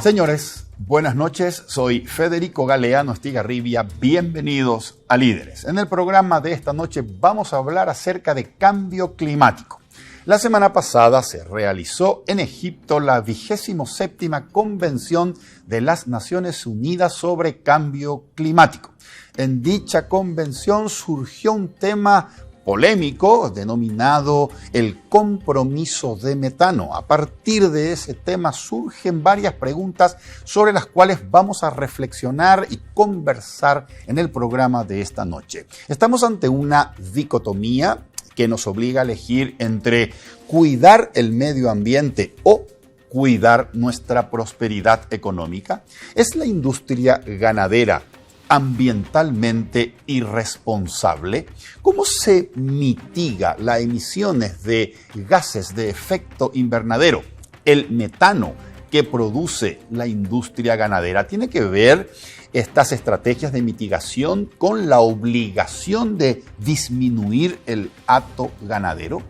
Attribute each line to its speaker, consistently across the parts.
Speaker 1: Señores, buenas noches. Soy Federico Galeano Estigarribia. Bienvenidos a Líderes. En el programa de esta noche vamos a hablar acerca de cambio climático. La semana pasada se realizó en Egipto la 27ª Convención de las Naciones Unidas sobre Cambio Climático. En dicha convención surgió un tema polémico denominado el compromiso de metano. A partir de ese tema surgen varias preguntas sobre las cuales vamos a reflexionar y conversar en el programa de esta noche. Estamos ante una dicotomía que nos obliga a elegir entre cuidar el medio ambiente o cuidar nuestra prosperidad económica. ¿Es la industria ganadera ambientalmente irresponsable? ¿Cómo se mitiga las emisiones de gases de efecto invernadero? El metano que produce la industria ganadera. ¿Tiene que ver estas estrategias de mitigación con la obligación de disminuir el hato ganadero?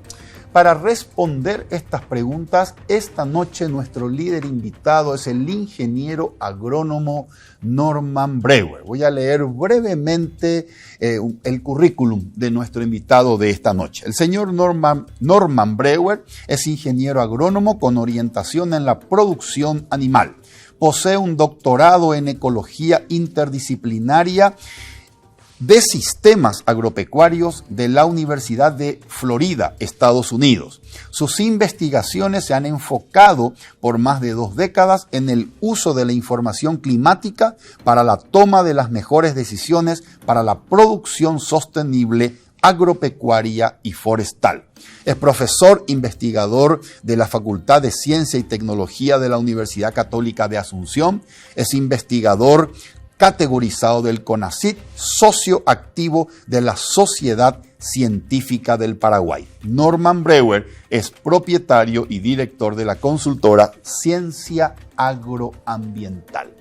Speaker 1: Para responder estas preguntas, esta noche nuestro líder invitado es el ingeniero agrónomo Norman Brewer. Voy a leer brevemente el currículum de nuestro invitado de esta noche. El señor Norman Brewer es ingeniero agrónomo con orientación en la producción animal. Posee un doctorado en ecología interdisciplinaria de sistemas agropecuarios de la Universidad de Florida, Estados Unidos. Sus investigaciones se han enfocado por más de 2 décadas en el uso de la información climática para la toma de las mejores decisiones para la producción sostenible agropecuaria y forestal. Es profesor investigador de la Facultad de Ciencia y Tecnología de la Universidad Católica de Asunción. Es investigador categorizado del CONACYT, socio activo de la Sociedad Científica del Paraguay. Norman Brewer es propietario y director de la consultora Ciencia Agroambiental.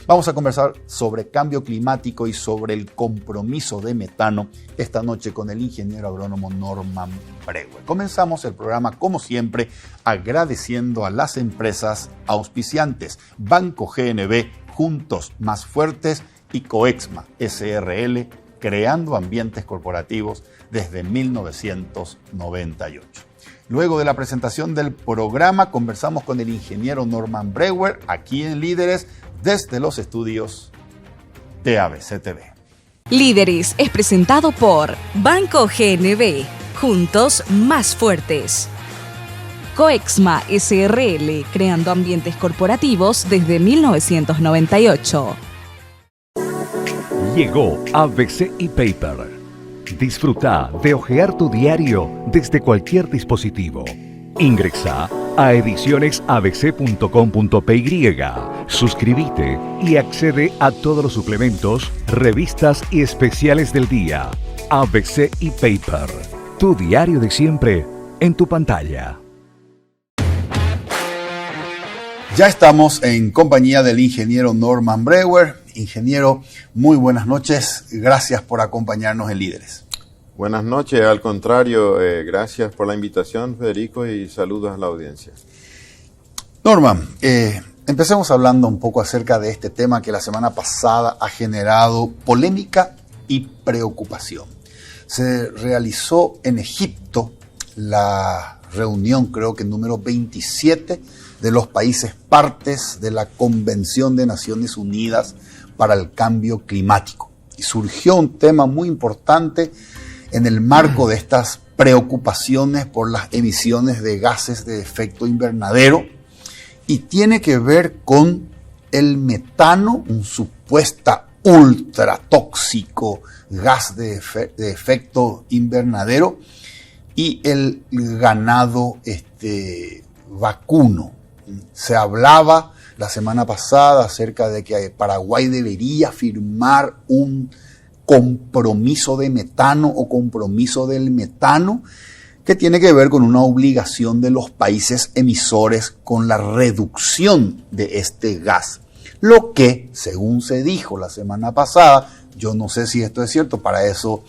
Speaker 1: Vamos a conversar sobre cambio climático y sobre el compromiso de metano esta noche con el ingeniero agrónomo Norman Brewer. Comenzamos el programa, como siempre, agradeciendo a las empresas auspiciantes: Banco GNB, Juntos Más Fuertes, y Coexma SRL, creando ambientes corporativos desde 1998. Luego de la presentación del programa, conversamos con el ingeniero Norman Brewer, aquí en Líderes, desde los estudios de ABC TV.
Speaker 2: Líderes es presentado por Banco GNB, Juntos Más Fuertes. Coexma SRL, creando ambientes corporativos desde 1998.
Speaker 3: Llegó ABC ePaper. Disfruta de hojear tu diario desde cualquier dispositivo. Ingresa a edicionesabc.com.py, suscríbete y accede a todos los suplementos, revistas y especiales del día. ABC ePaper, tu diario de siempre en tu pantalla.
Speaker 1: Ya estamos en compañía del ingeniero Norman Brewer. Ingeniero, muy buenas noches. Gracias por acompañarnos en Líderes.
Speaker 4: Buenas noches, al contrario, gracias por la invitación, Federico, y saludos a la audiencia.
Speaker 1: Norman, empecemos hablando un poco acerca de este tema que la semana pasada ha generado polémica y preocupación. Se realizó en Egipto la reunión, creo que número 27, de los países partes de la Convención de Naciones Unidas para el Cambio Climático. Y surgió un tema muy importante en el marco de estas preocupaciones por las emisiones de gases de efecto invernadero, y tiene que ver con el metano, un supuesta ultra tóxico gas de efecto invernadero, y el ganado vacuno. Se hablaba la semana pasada acerca de que Paraguay debería firmar un compromiso de metano o compromiso del metano, que tiene que ver con una obligación de los países emisores con la reducción de este gas. Lo que, según se dijo la semana pasada, yo no sé si esto es cierto, para eso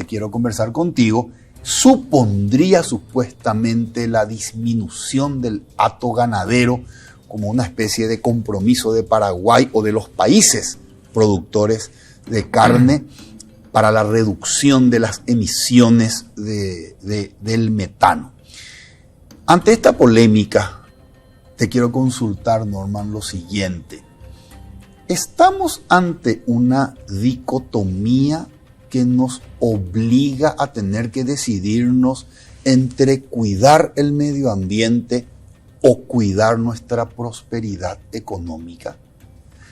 Speaker 1: quiero conversar contigo, supondría supuestamente la disminución del hato ganadero como una especie de compromiso de Paraguay o de los países productores de carne para la reducción de las emisiones del metano. Ante esta polémica, te quiero consultar, Norman, lo siguiente. ¿Estamos ante una dicotomía que nos obliga a tener que decidirnos entre cuidar el medio ambiente o cuidar nuestra prosperidad económica?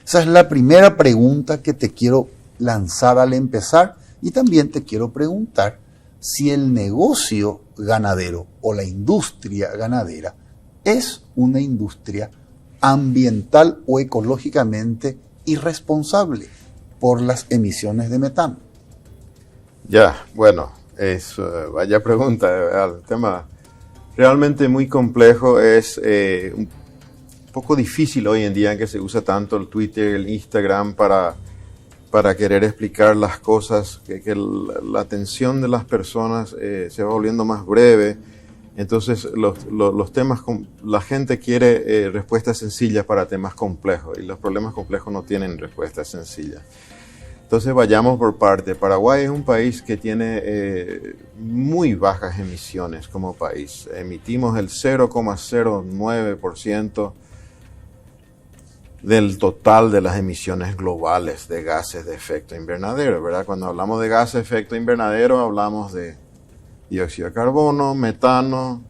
Speaker 1: Esa es la primera pregunta que te quiero lanzar al empezar, y también te quiero preguntar si el negocio ganadero o la industria ganadera es una industria ambiental o ecológicamente irresponsable por las emisiones de metano.
Speaker 4: Ya, bueno, es vaya pregunta, el tema realmente muy complejo, es un poco difícil hoy en día en que se usa tanto el Twitter, el Instagram para querer explicar las cosas, que la atención de las personas se va volviendo más breve. Entonces los temas, la gente quiere respuestas sencillas para temas complejos, y los problemas complejos no tienen respuestas sencillas. Entonces vayamos por parte. Paraguay es un país que tiene muy bajas emisiones como país. Emitimos el 0,09% del total de las emisiones globales de gases de efecto invernadero, ¿verdad? Cuando hablamos de gases de efecto invernadero hablamos de dióxido de carbono, metano,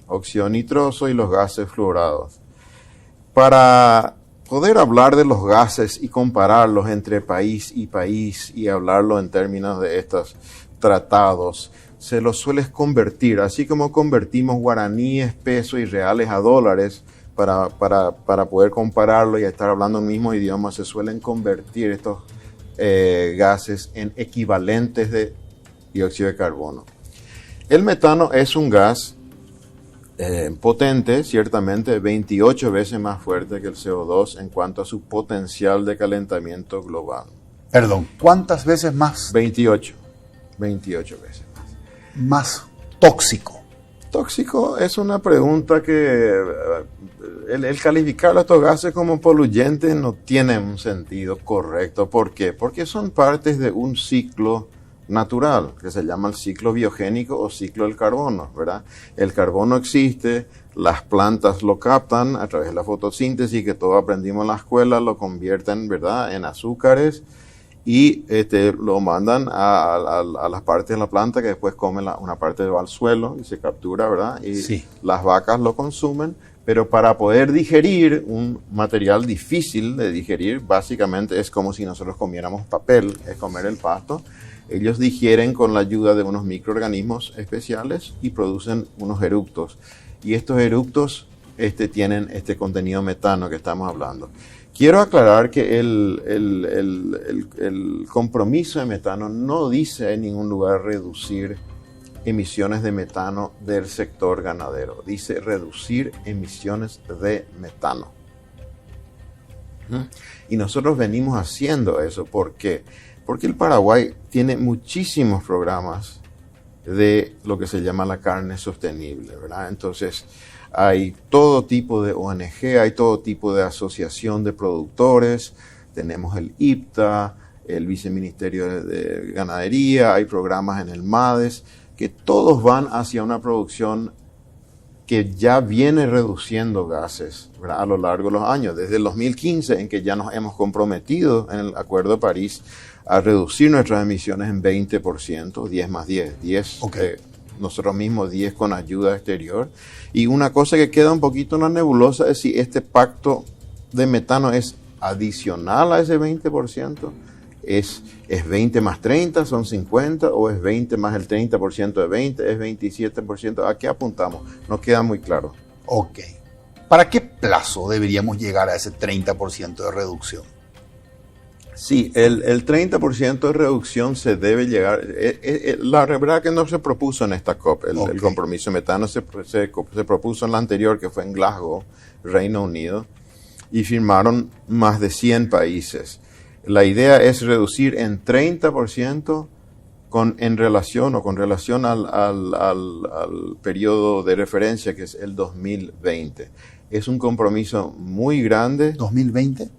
Speaker 4: óxido nitroso y los gases fluorados. Para poder hablar de los gases y compararlos entre país y hablarlo en términos de estos tratados, se los suele convertir, así como convertimos guaraníes, pesos y reales a dólares para poder compararlo y estar hablando el mismo idioma, se suelen convertir estos gases en equivalentes de dióxido de carbono. El metano es un gas potente, ciertamente 28 veces más fuerte que el CO2 en cuanto a su potencial de calentamiento global.
Speaker 1: Perdón, ¿cuántas veces más?
Speaker 4: 28 veces más.
Speaker 1: Más tóxico.
Speaker 4: Tóxico es una pregunta que el calificar a estos gases como poluyentes no tiene un sentido correcto. ¿Por qué? Porque son partes de un ciclo natural, que se llama el ciclo biogénico o ciclo del carbono, ¿verdad? El carbono existe, las plantas lo captan a través de la fotosíntesis, que todos aprendimos en la escuela, lo convierten, ¿verdad?, en azúcares y lo mandan a las partes de la planta, que después comen una parte va al suelo y se captura, ¿verdad? Y sí, las vacas lo consumen, pero para poder digerir un material difícil de digerir, básicamente es como si nosotros comiéramos papel, es comer el pasto. Ellos digieren con la ayuda de unos microorganismos especiales y producen unos eructos. Y estos eructos tienen este contenido metano que estamos hablando. Quiero aclarar que el compromiso de metano no dice en ningún lugar reducir emisiones de metano del sector ganadero. Dice reducir emisiones de metano. Y nosotros venimos haciendo eso. ¿Por qué? Porque el Paraguay tiene muchísimos programas de lo que se llama la carne sostenible, ¿verdad? Entonces, hay todo tipo de ONG, hay todo tipo de asociación de productores, tenemos el IPTA, el Viceministerio de Ganadería, hay programas en el MADES, que todos van hacia una producción que ya viene reduciendo gases, ¿verdad?, a lo largo de los años, desde el 2015, en que ya nos hemos comprometido en el Acuerdo de París a reducir nuestras emisiones en 20%, 10 más 10, 10, okay. Nosotros mismos 10 con ayuda exterior. Y una cosa que queda un poquito en la nebulosa es si este pacto de metano es adicional a ese 20%, es 20 más 30, son 50, o es 20 más el 30% de 20, es 27%. ¿A qué apuntamos? No queda muy claro.
Speaker 1: Ok. ¿Para qué plazo deberíamos llegar a ese 30% de reducción?
Speaker 4: Sí, el 30% de reducción se debe llegar. La verdad que no se propuso en esta COP, el compromiso de metano se propuso en la anterior, que fue en Glasgow, Reino Unido, y firmaron más de 100 países. La idea es reducir en 30% con relación al periodo de referencia, que es el 2020. es un compromiso muy grande.
Speaker 1: ¿2020?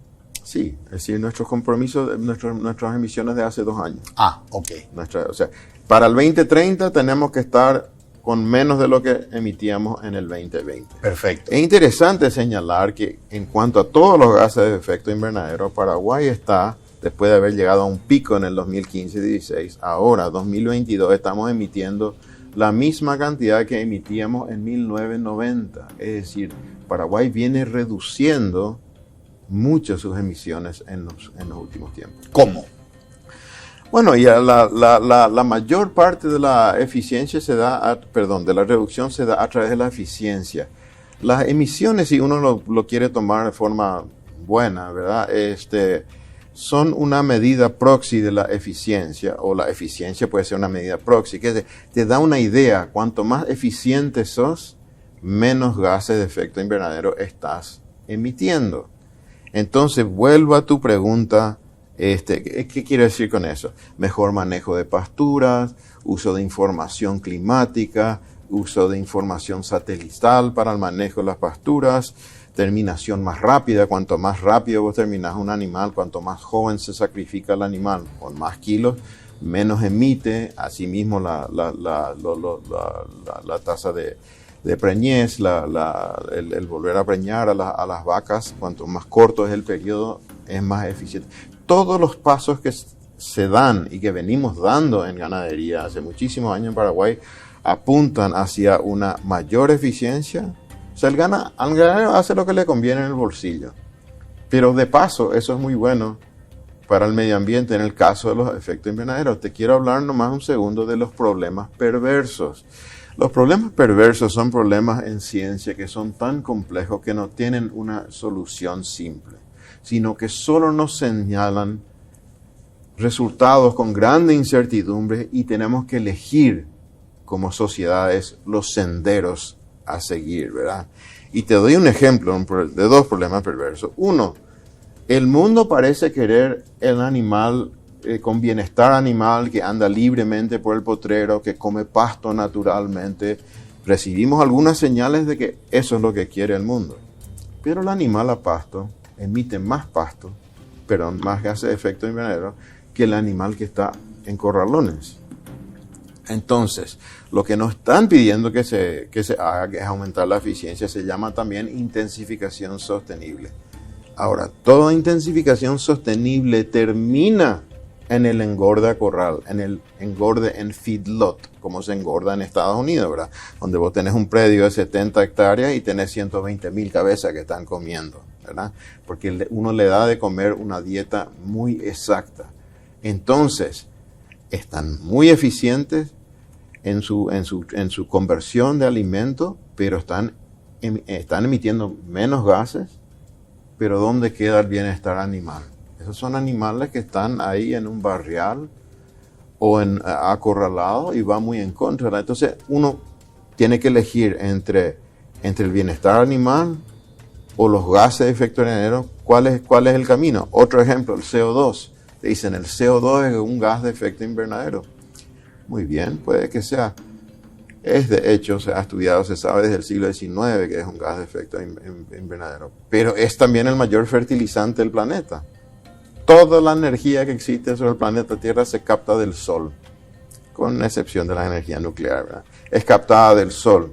Speaker 4: Sí, es decir, nuestros compromisos, nuestras emisiones de hace 2 años.
Speaker 1: Ah, ok.
Speaker 4: O sea, para el 2030 tenemos que estar con menos de lo que emitíamos en el 2020.
Speaker 1: Perfecto.
Speaker 4: Es interesante señalar que en cuanto a todos los gases de efecto invernadero, Paraguay está, después de haber llegado a un pico en el 2015-16, ahora, 2022, estamos emitiendo la misma cantidad que emitíamos en 1990. Es decir, Paraguay viene reduciendo mucho sus emisiones en los últimos tiempos.
Speaker 1: ¿Cómo?
Speaker 4: Bueno, ya la mayor parte de la eficiencia de la reducción se da a través de la eficiencia. Las emisiones, si uno lo quiere tomar de forma buena, ¿verdad? Son una medida proxy de la eficiencia, o la eficiencia puede ser una medida proxy, que te da una idea. Cuanto más eficiente sos, menos gases de efecto invernadero estás emitiendo. Entonces, vuelvo a tu pregunta, ¿qué quiero decir con eso? Mejor manejo de pasturas, uso de información climática, uso de información satelital para el manejo de las pasturas, terminación más rápida. Cuanto más rápido vos terminás un animal, cuanto más joven se sacrifica el animal, con más kilos, menos emite. Asimismo, la tasa de preñez, el volver a preñar a las vacas, cuanto más corto es el periodo, es más eficiente. Todos los pasos que se dan y que venimos dando en ganadería hace muchísimos años en Paraguay apuntan hacia una mayor eficiencia. O sea, el ganadero hace lo que le conviene en el bolsillo. Pero de paso, eso es muy bueno para el medio ambiente en el caso de los efectos invernaderos. Te quiero hablar nomás un segundo de los problemas perversos. Los problemas perversos son problemas en ciencia que son tan complejos que no tienen una solución simple, sino que solo nos señalan resultados con grande incertidumbre y tenemos que elegir como sociedades los senderos a seguir, ¿verdad? Y te doy un ejemplo de 2 problemas perversos. 1, el mundo parece querer el animal con bienestar animal, que anda libremente por el potrero, que come pasto naturalmente. Recibimos algunas señales de que eso es lo que quiere el mundo. Pero el animal a pasto emite más más gases de efecto invernadero que el animal que está en corralones. Entonces, lo que nos están pidiendo que se haga, que es aumentar la eficiencia, se llama también intensificación sostenible. Ahora, toda intensificación sostenible termina en el engorde a corral, en el engorde en feedlot, como se engorda en Estados Unidos, ¿verdad? Donde vos tenés un predio de 70 hectáreas y tenés 120,000 cabezas que están comiendo, ¿verdad? Porque uno le da de comer una dieta muy exacta. Entonces, están muy eficientes en su conversión de alimento, pero están emitiendo menos gases. Pero ¿dónde queda el bienestar animal? Esos son animales que están ahí en un barrial o acorralados y va muy en contra. Entonces uno tiene que elegir entre el bienestar animal o los gases de efecto invernadero. ¿Cuál es el camino? Otro ejemplo, el CO2. Te dicen, el CO2 es un gas de efecto invernadero. Muy bien, puede que sea. De hecho, se ha estudiado, se sabe desde el siglo XIX que es un gas de efecto invernadero. Pero es también el mayor fertilizante del planeta. Toda la energía que existe sobre el planeta Tierra se capta del Sol, con excepción de la energía nuclear, ¿verdad? Es captada del Sol.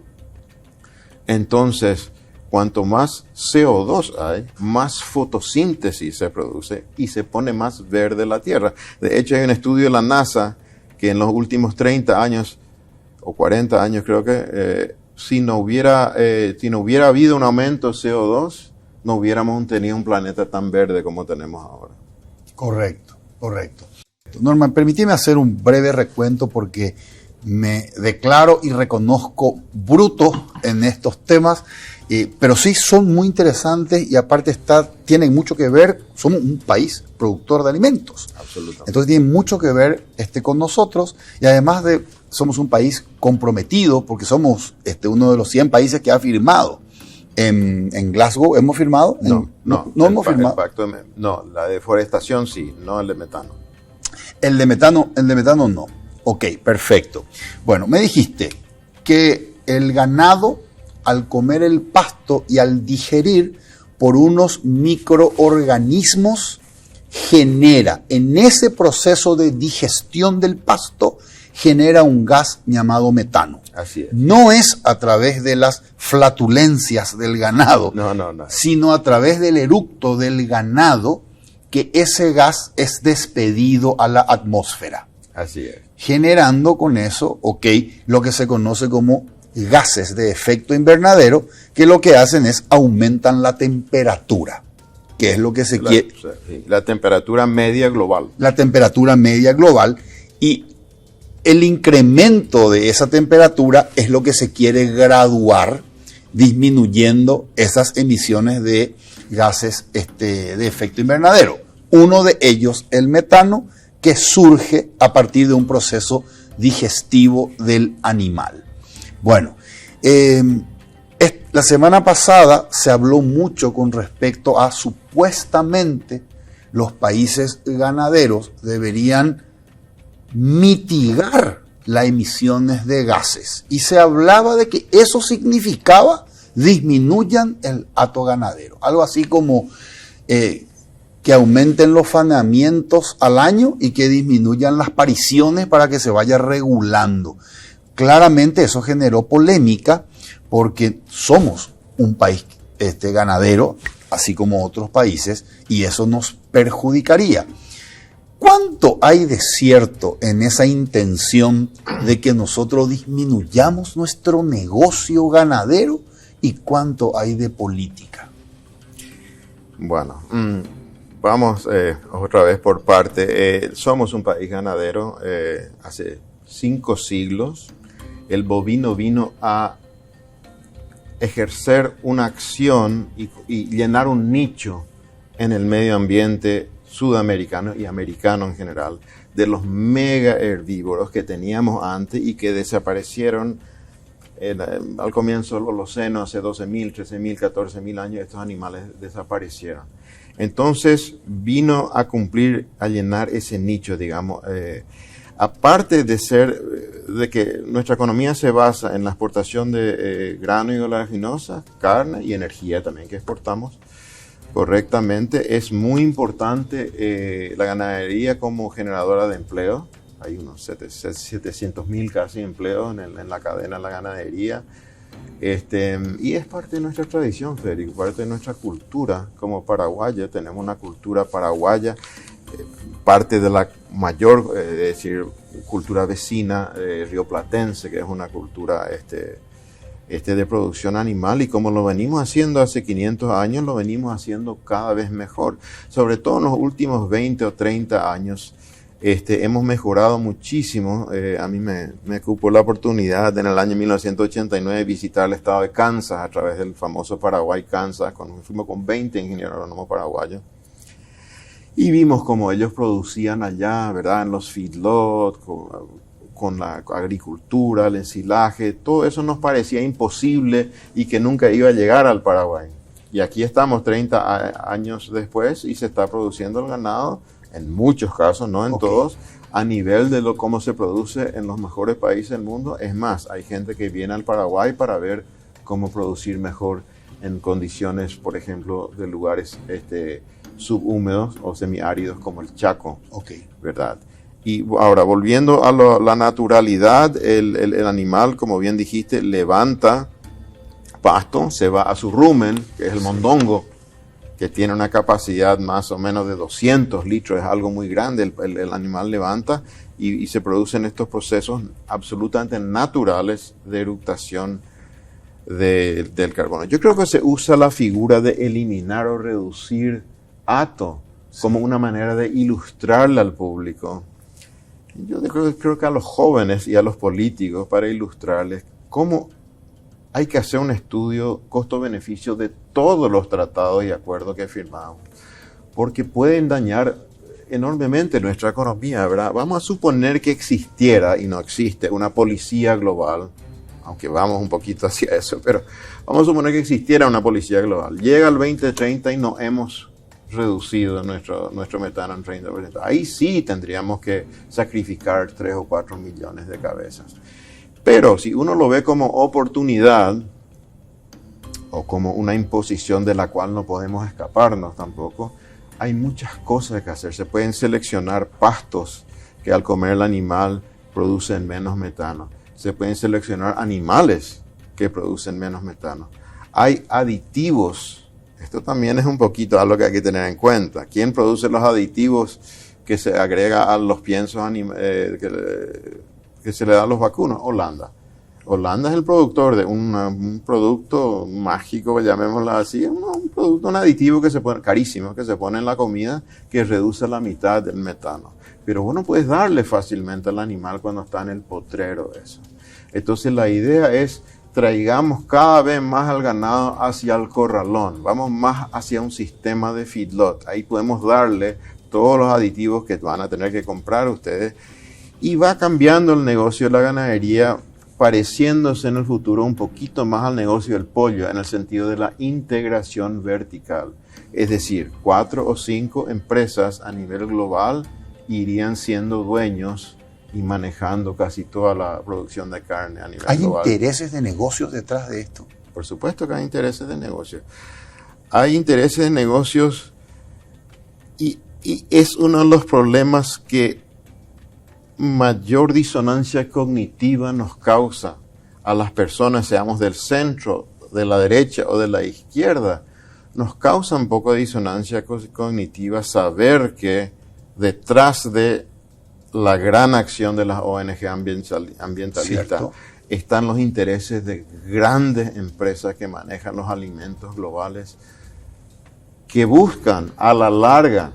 Speaker 4: Entonces, cuanto más CO2 hay, más fotosíntesis se produce y se pone más verde la Tierra. De hecho, hay un estudio de la NASA que en los últimos 30 años o 40 años creo que, si no hubiera habido un aumento de CO2, no hubiéramos tenido un planeta tan verde como tenemos ahora.
Speaker 1: Correcto. Norman, permíteme hacer un breve recuento porque me declaro y reconozco bruto en estos temas, pero sí son muy interesantes y aparte tienen mucho que ver, somos un país productor de alimentos.
Speaker 4: Absolutamente.
Speaker 1: Entonces tienen mucho que ver con nosotros y además somos un país comprometido porque somos uno de los 100 países que ha firmado. En Glasgow hemos firmado. No hemos firmado.
Speaker 4: No, la deforestación sí, no el de metano.
Speaker 1: El de metano no. Ok, perfecto. Bueno, me dijiste que el ganado al comer el pasto y al digerir por unos microorganismos, genera, en ese proceso de digestión del pasto, genera un gas llamado metano.
Speaker 4: Así es.
Speaker 1: No es a través de las flatulencias del ganado,
Speaker 4: No.
Speaker 1: sino a través del eructo del ganado que ese gas es despedido a la atmósfera,
Speaker 4: Así es.
Speaker 1: generando con eso, lo que se conoce como gases de efecto invernadero, que lo que hacen es aumentan la temperatura, que es lo que se quiere.
Speaker 4: La temperatura media global.
Speaker 1: La temperatura media global, y el incremento de esa temperatura es lo que se quiere graduar, disminuyendo esas emisiones de gases de efecto invernadero. Uno de ellos, el metano, que surge a partir de un proceso digestivo del animal. Bueno, la semana pasada se habló mucho con respecto a supuestamente los países ganaderos deberían mitigar las emisiones de gases, y se hablaba de que eso significaba disminuyan el hato ganadero, algo así como que aumenten los faenamientos al año y que disminuyan las pariciones para que se vaya regulando. Claramente eso generó polémica porque somos un país ganadero, así como otros países, y eso nos perjudicaría. ¿Cuánto hay de cierto en esa intención de que nosotros disminuyamos nuestro negocio ganadero y cuánto hay de política?
Speaker 4: Bueno, vamos otra vez por parte. Somos un país ganadero. Hace 5 siglos el bovino vino a ejercer una acción y llenar un nicho en el medio ambiente sudamericano y americano en general, de los mega herbívoros que teníamos antes y que desaparecieron al comienzo del Holoceno, hace 12.000, 13.000, 14.000 años. Estos animales desaparecieron. Entonces vino a cumplir, a llenar ese nicho, digamos. Aparte de que nuestra economía se basa en la exportación de grano y oleaginosas, carne y energía también que exportamos correctamente, es muy importante la ganadería como generadora de empleo. Hay unos 700.000 casi empleos en la cadena de la ganadería. Y es parte de nuestra tradición, Federico, parte de nuestra cultura como paraguaya. Tenemos una cultura paraguaya, parte de la mayor, es decir, cultura vecina rioplatense, que es una cultura de producción animal, y como lo venimos haciendo hace 500 años, lo venimos haciendo cada vez mejor. Sobre todo en los últimos 20 o 30 años, hemos mejorado muchísimo. A mí me cupo la oportunidad en el año 1989 visitar el estado de Kansas a través del famoso Paraguay Kansas. Fuimos con 20 ingenieros agrónomos paraguayos y vimos cómo ellos producían allá, ¿verdad? En los feedlots, con la agricultura, el ensilaje. Todo eso nos parecía imposible y que nunca iba a llegar al Paraguay. Y aquí estamos 30 años después y se está produciendo el ganado, en muchos casos, no en todos, a nivel de cómo se produce en los mejores países del mundo. Es más, hay gente que viene al Paraguay para ver cómo producir mejor en condiciones, por ejemplo, de lugares subhúmedos o semiáridos como el Chaco, ¿verdad? Y ahora, volviendo a la naturalidad, el animal, como bien dijiste, levanta pasto, se va a su rumen, que es el mondongo, que tiene una capacidad más o menos de 200 litros, es algo muy grande. El animal levanta y se producen estos procesos absolutamente naturales de eructación del carbono. Yo creo que se usa la figura de eliminar o reducir hato como una manera de ilustrarle al público. Yo creo que a los jóvenes y a los políticos, para ilustrarles cómo hay que hacer un estudio costo-beneficio de todos los tratados y acuerdos que firmamos, porque pueden dañar enormemente nuestra economía, ¿verdad? Vamos a suponer que existiera, y no existe, una policía global, aunque vamos un poquito hacia eso, pero vamos a suponer que existiera una policía global. Llega el 2030 y no hemos reducido nuestro metano en 30%. Ahí sí tendríamos que sacrificar 3 o 4 millones de cabezas. Pero si uno lo ve como oportunidad, o como una imposición de la cual no podemos escaparnos tampoco. Hay muchas cosas que hacer. Se pueden seleccionar pastos que al comer el animal producen menos metano. Se pueden seleccionar animales que producen menos metano. Hay aditivos. Esto también es un poquito algo que hay que tener en cuenta. ¿Quién produce los aditivos que se agrega a los piensos que se le dan a los vacunos? Holanda. Holanda es el productor de un producto mágico, llamémoslo así, un aditivo que se pone, carísimo, que se pone en la comida, que reduce la mitad del metano. Pero vos no puedes darle fácilmente al animal cuando está en el potrero eso. Entonces la idea es, traigamos cada vez más al ganado hacia el corralón, vamos más hacia un sistema de feedlot. Ahí podemos darle todos los aditivos que van a tener que comprar ustedes, y va cambiando el negocio de la ganadería, pareciéndose en el futuro un poquito más al negocio del pollo, en el sentido de la integración vertical. Es decir, 4 o 5 empresas a nivel global irían siendo dueños y manejando casi toda la producción de carne a nivel global.
Speaker 1: ¿Hay intereses de negocios detrás de esto?
Speaker 4: Por supuesto que hay intereses de negocios. Hay intereses de negocios y es uno de los problemas que mayor disonancia cognitiva nos causa a las personas, seamos del centro, de la derecha o de la izquierda. Nos causa un poco de disonancia cognitiva saber que detrás de la gran acción de las ONG ambientalistas, ¿cierto?, están los intereses de grandes empresas que manejan los alimentos globales, que buscan a la larga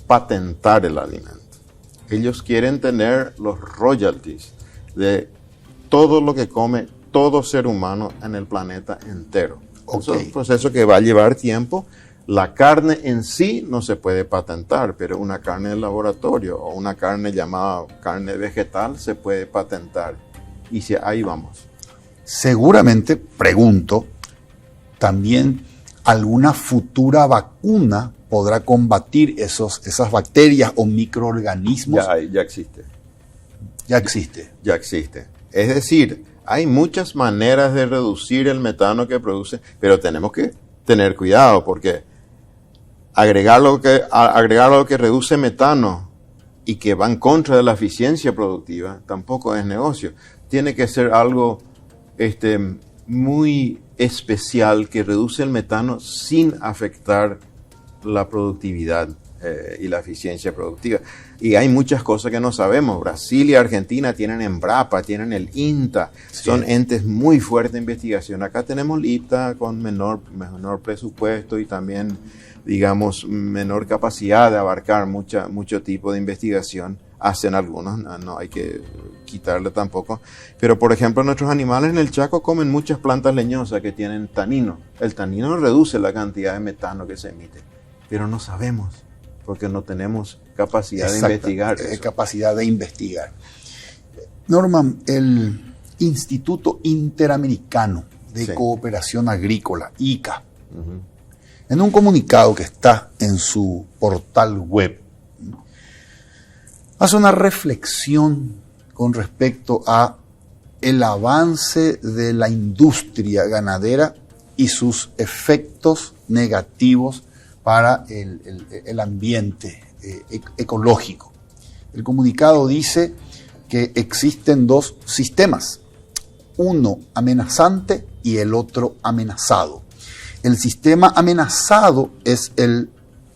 Speaker 4: patentar el alimento. Ellos quieren tener los royalties de todo lo que come todo ser humano en el planeta entero. Okay. Es un proceso que va a llevar tiempo. La carne en sí no se puede patentar, pero una carne de laboratorio o una carne llamada carne vegetal se puede patentar. Y si ahí vamos.
Speaker 1: Seguramente, pregunto, también alguna futura vacuna podrá combatir esas bacterias o microorganismos.
Speaker 4: Ya existe.
Speaker 1: Ya existe.
Speaker 4: Ya existe. Es decir, hay muchas maneras de reducir el metano que produce, pero tenemos que tener cuidado porque agregar lo que reduce metano y que va en contra de la eficiencia productiva tampoco es negocio. Tiene que ser algo muy especial que reduce el metano sin afectar la productividad y la eficiencia productiva. Y hay muchas cosas que no sabemos. Brasil y Argentina tienen Embrapa, tienen el INTA, sí. Son entes muy fuertes de investigación. Acá tenemos el IPTA con menor presupuesto y también, digamos, menor capacidad de abarcar mucho tipo de investigación. Hacen algunos, no hay que quitarle tampoco. Pero, por ejemplo, nuestros animales en el Chaco comen muchas plantas leñosas que tienen tanino. El tanino reduce la cantidad de metano que se emite, pero no sabemos porque no tenemos capacidad de investigar.
Speaker 1: Capacidad de investigar. Norman, el Instituto Interamericano de Cooperación Agrícola, ICA, en un comunicado que está en su portal web, hace una reflexión con respecto a el avance de la industria ganadera y sus efectos negativos para el ambiente ecológico. El comunicado dice que existen dos sistemas, uno amenazante y el otro amenazado. El sistema amenazado es el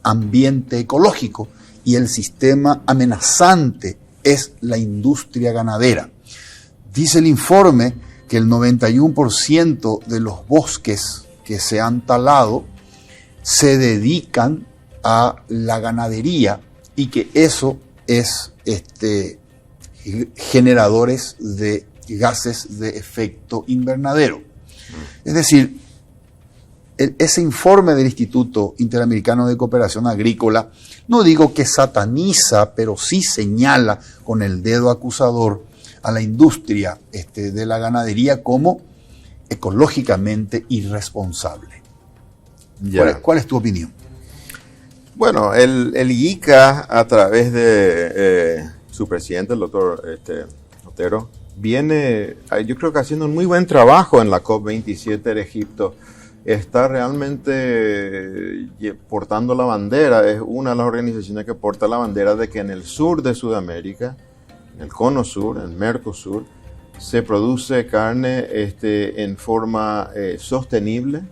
Speaker 1: ambiente ecológico y el sistema amenazante es la industria ganadera. Dice el informe que el 91% de los bosques que se han talado se dedican a la ganadería y que eso es generadores de gases de efecto invernadero. Es decir, ese informe del Instituto Interamericano de Cooperación Agrícola, no digo que sataniza, pero sí señala con el dedo acusador a la industria de la como ecológicamente irresponsable. ¿Cuál es tu opinión?
Speaker 4: Bueno, el ICA, a través de su presidente, el doctor Otero, viene, yo creo que haciendo un muy buen trabajo en la COP27 de Egipto, está realmente portando la bandera, es una de las organizaciones que porta la bandera de que en el sur de Sudamérica, en el cono sur, en Mercosur, se produce carne en forma sostenible,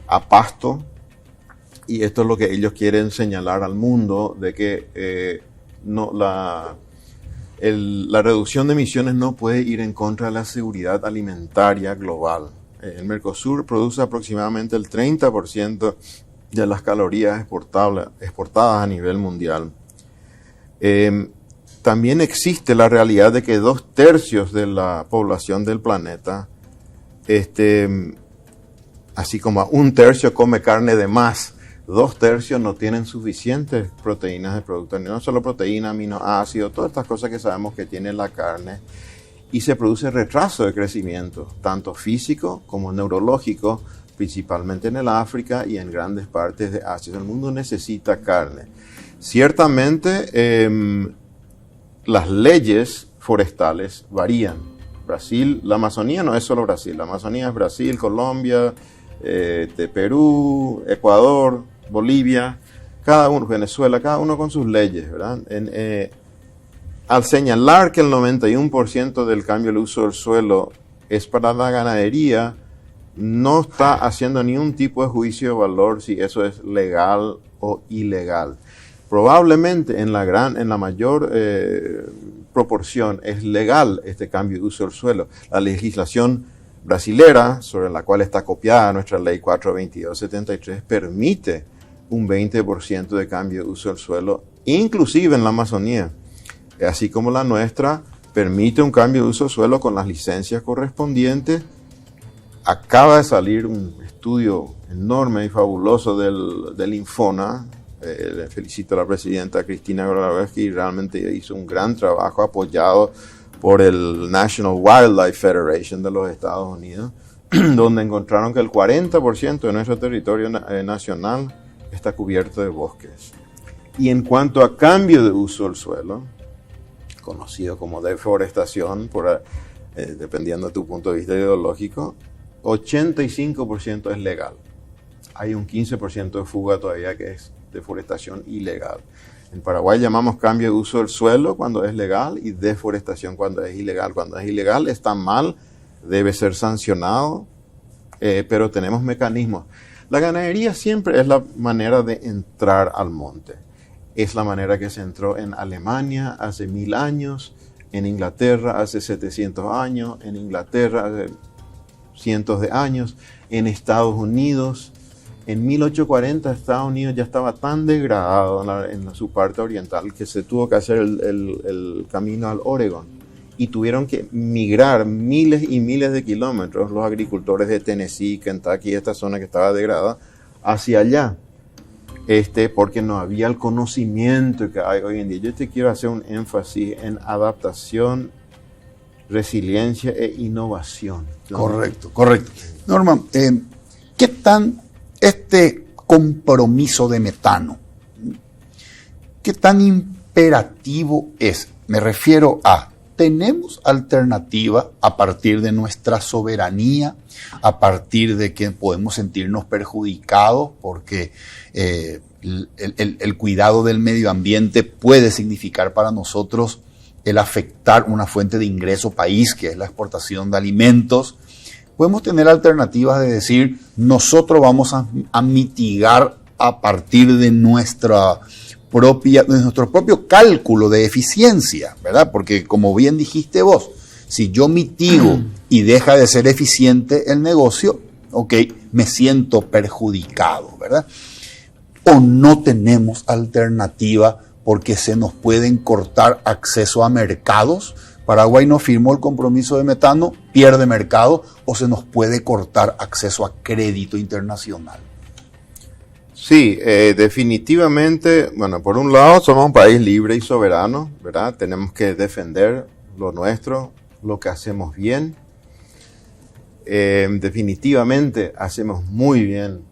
Speaker 4: a pasto, y esto es lo que ellos quieren señalar al mundo, de que la reducción de emisiones no puede ir en contra de la seguridad alimentaria global. El Mercosur produce aproximadamente el 30% de las calorías exportadas a nivel mundial. También existe la realidad de que 2/3 de la población del planeta, así como 1/3 come carne de más, 2/3 no tienen suficientes proteínas de producto, no solo proteína, aminoácidos, todas estas cosas que sabemos que tiene la carne, y se produce retraso de crecimiento, tanto físico como neurológico, principalmente en el África y en grandes partes de Asia. El mundo necesita carne. Ciertamente, las leyes forestales varían. Brasil, la Amazonía no es solo Brasil, la Amazonía es Brasil, Colombia, Perú, Ecuador, Bolivia, cada uno, Venezuela, cada uno con sus leyes, ¿verdad? Al señalar que el 91% del cambio del uso del suelo es para la ganadería, no está haciendo ningún tipo de juicio de valor si eso es legal o ilegal. Probablemente en la mayor proporción es legal este cambio de uso del suelo. La legislación brasilera, sobre la cual está copiada nuestra ley 422/73, permite un 20% de cambio de uso del suelo, inclusive en la Amazonía. Así como la nuestra permite un cambio de uso del suelo con las licencias correspondientes. Acaba de salir un estudio enorme y fabuloso del Infona. Le felicito a la presidenta Cristina Goralewski, realmente hizo un gran trabajo apoyado por el National Wildlife Federation de los Estados Unidos, donde encontraron que el 40% de nuestro territorio nacional está cubierto de bosques. Y en cuanto a cambio de uso del suelo, conocido como deforestación, dependiendo de tu punto de vista ideológico, 85% es legal. Hay un 15% de fuga todavía que es deforestación ilegal. En Paraguay llamamos cambio de uso del suelo cuando es legal y deforestación cuando es ilegal. Cuando es ilegal está mal, debe ser sancionado, pero tenemos mecanismos. La ganadería siempre es la manera de entrar al monte. Es la manera que se entró en Alemania hace 1000 años, en Inglaterra hace 700 años, en Inglaterra hace cientos de años, en Estados Unidos. En 1840 Estados Unidos ya estaba tan degradado en su parte oriental que se tuvo que hacer el camino al Oregón. Y tuvieron que migrar miles y miles de kilómetros los agricultores de Tennessee, Kentucky, esta zona que estaba degradada, hacia allá. Porque no había el conocimiento que hay hoy en día. Yo te quiero hacer un énfasis en adaptación, resiliencia e innovación.
Speaker 1: Correcto. Norma, ¿qué tan este compromiso de metano, qué tan imperativo es? Me refiero a, ¿tenemos alternativa a partir de nuestra soberanía, a partir de que podemos sentirnos perjudicados porque el cuidado del medio ambiente puede significar para nosotros el afectar una fuente de ingreso país, que es la exportación de alimentos? Podemos tener alternativas de decir, nosotros vamos a mitigar a partir de nuestro propio cálculo de eficiencia, ¿verdad? Porque como bien dijiste vos, si yo mitigo y deja de ser eficiente el negocio, ok, me siento perjudicado, ¿verdad? O no tenemos alternativa porque se nos pueden cortar acceso a mercados. Paraguay no firmó el compromiso de metano, pierde mercado, o se nos puede cortar acceso a crédito internacional.
Speaker 4: Sí, definitivamente, bueno, por un lado somos un país libre y soberano, ¿verdad? Tenemos que defender lo nuestro, lo que hacemos bien. Definitivamente hacemos muy bien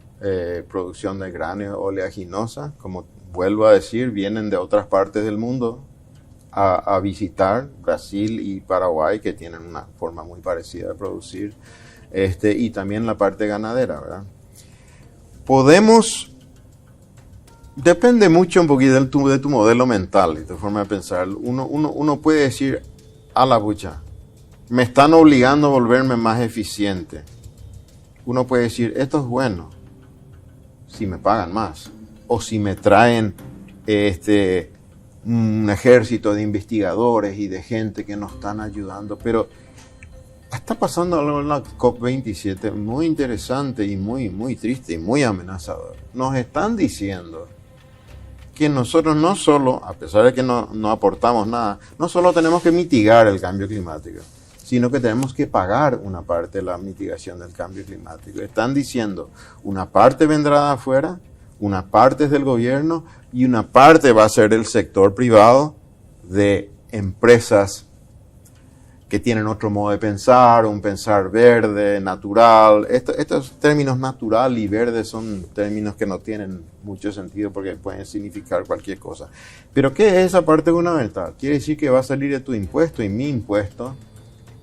Speaker 4: producción de grano oleaginosa, como vuelvo a decir, vienen de otras partes del mundo a visitar Brasil y Paraguay, que tienen una forma muy parecida de producir, y también la parte ganadera, ¿verdad? Depende mucho un poquito de tu modelo mental y tu forma de pensar. Uno puede decir, a la pucha, me están obligando a volverme más eficiente. Uno puede decir, esto es bueno, si me pagan más. O si me traen un ejército de investigadores y de gente que nos están ayudando. Pero está pasando algo en la COP27 muy interesante y muy, muy triste y muy amenazador. Nos están diciendo que nosotros no solo, a pesar de que no aportamos nada, no solo tenemos que mitigar el cambio climático, sino que tenemos que pagar una parte de la mitigación del cambio climático. Están diciendo, una parte vendrá de afuera, una parte es del gobierno y una parte va a ser del sector privado, de empresas que tienen otro modo de pensar, un pensar verde, natural. Estos términos natural y verde son términos que no tienen mucho sentido porque pueden significar cualquier cosa. Pero ¿qué es esa parte gubernamental? Quiere decir que va a salir de tu impuesto y mi impuesto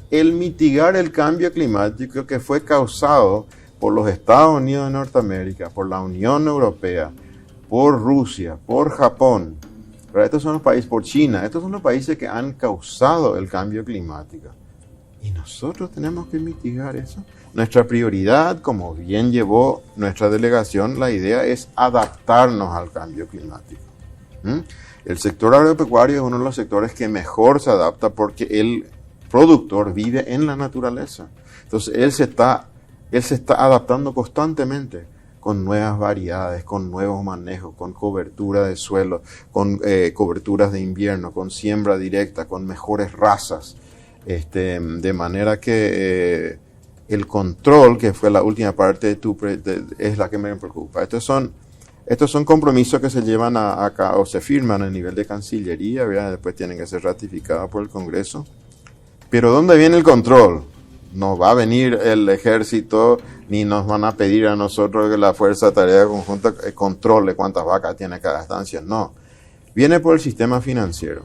Speaker 4: el mitigar el cambio climático que fue causado por los Estados Unidos de Norteamérica, por la Unión Europea, por Rusia, por Japón. Pero estos son los países, por China, estos son los países que han causado el cambio climático. Y nosotros tenemos que mitigar eso. Nuestra prioridad, como bien llevó nuestra delegación, la idea es adaptarnos al cambio climático. El sector agropecuario es uno de los sectores que mejor se adapta porque el productor vive en la naturaleza. Entonces él se está adaptando constantemente, con nuevas variedades, con nuevos manejos, con cobertura de suelo, con coberturas de invierno, con siembra directa, con mejores razas, de manera que el control, que fue la última parte es la que me preocupa. Estos son compromisos que se llevan a cabo o se firman a nivel de Cancillería, ¿verdad? Después tienen que ser ratificados por el Congreso. Pero ¿dónde viene el control? No va a venir el ejército, ni nos van a pedir a nosotros que la Fuerza de Tarea Conjunta controle cuántas vacas tiene cada estancia. No, viene por el sistema financiero.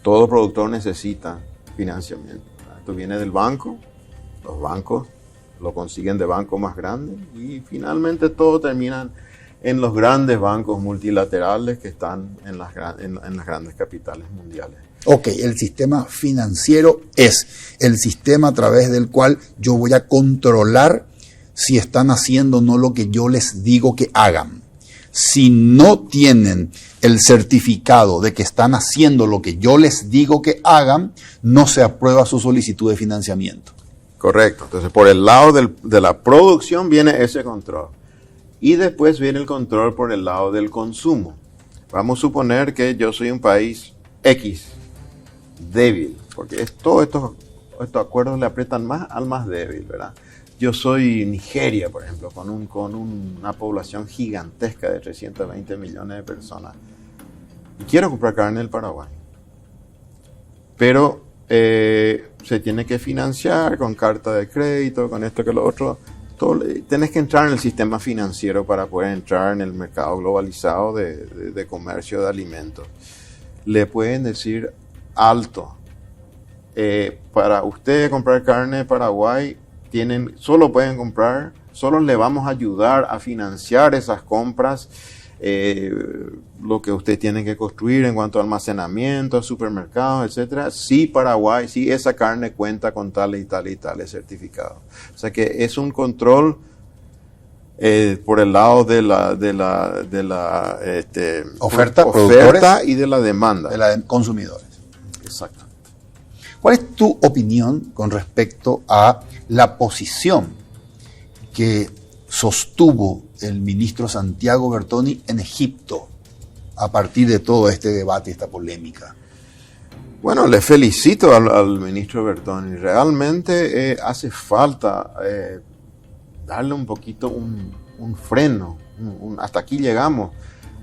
Speaker 4: Todo productor necesita financiamiento. Esto viene del banco, los bancos lo consiguen de bancos más grandes y finalmente todo termina en los grandes bancos multilaterales que están en las grandes capitales mundiales.
Speaker 1: Ok, el sistema financiero es el sistema a través del cual yo voy a controlar si están haciendo o no lo que yo les digo que hagan. Si no tienen el certificado de que están haciendo lo que yo les digo que hagan, no se aprueba su solicitud de financiamiento.
Speaker 4: Correcto. Entonces, por el lado de la producción viene ese control. Y después viene el control por el lado del consumo. Vamos a suponer que yo soy un país X, débil, porque todos estos acuerdos le aprietan más al más débil, ¿verdad? Yo soy Nigeria, por ejemplo, con una población gigantesca de 320 millones de personas. Y quiero comprar carne del Paraguay. Pero se tiene que financiar con carta de crédito, con esto que lo otro. Tenés que entrar en el sistema financiero para poder entrar en el mercado globalizado de comercio de alimentos. Le pueden decir alto. Para usted comprar carne de Paraguay, solo pueden comprar, solo le vamos a ayudar a financiar esas compras, lo que usted tiene que construir en cuanto a almacenamiento, supermercados, etcétera. Sí, Paraguay, sí, esa carne cuenta con tales y tales y tales certificados. O sea que es un control por el lado de la oferta y de la demanda.
Speaker 1: De la consumidores.
Speaker 4: Exacto.
Speaker 1: ¿Cuál es tu opinión con respecto a la posición que sostuvo el ministro Santiago Bertoni en Egipto a partir de todo este debate, esta polémica?
Speaker 4: Bueno, le felicito al ministro Bertoni. Realmente hace falta darle un poquito un freno. Hasta aquí llegamos,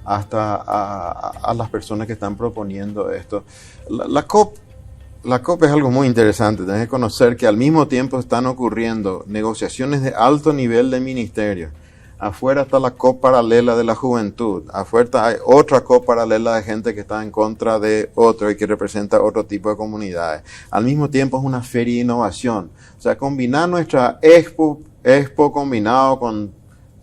Speaker 4: hasta a las personas que están proponiendo esto. La COP es algo muy interesante. Tenés que conocer que al mismo tiempo están ocurriendo negociaciones de alto nivel de ministerio. Afuera está la COP paralela de la juventud. Afuera hay otra COP paralela de gente que está en contra de otro y que representa otro tipo de comunidades. Al mismo tiempo es una feria de innovación. O sea, combinar nuestra Expo combinado con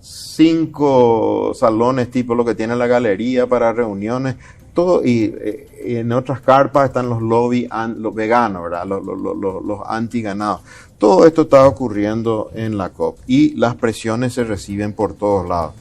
Speaker 4: 5 salones tipo lo que tiene la galería para reuniones, todo, y en otras carpas están los lobbies los veganos, ¿verdad? Los anti-ganados. Todo esto está ocurriendo en la COP y las presiones se reciben por todos lados.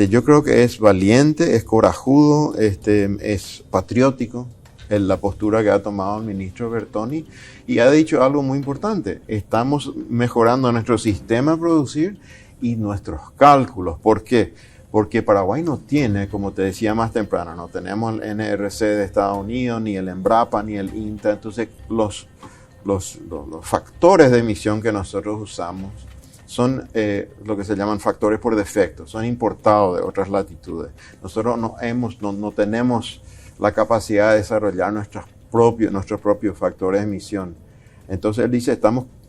Speaker 4: Yo creo que es valiente, es corajudo, es patriótico la postura que ha tomado el ministro Bertoni, y ha dicho algo muy importante: estamos mejorando nuestro sistema de producir y nuestros cálculos. ¿Por qué? Porque Paraguay no tiene, como te decía más temprano, no tenemos el NRC de Estados Unidos, ni el EMBRAPA, ni el INTA. Entonces los factores de emisión que nosotros usamos son lo que se llaman factores por defecto, son importados de otras latitudes. Nosotros no tenemos la capacidad de desarrollar nuestros propios factores de emisión. Entonces él dice,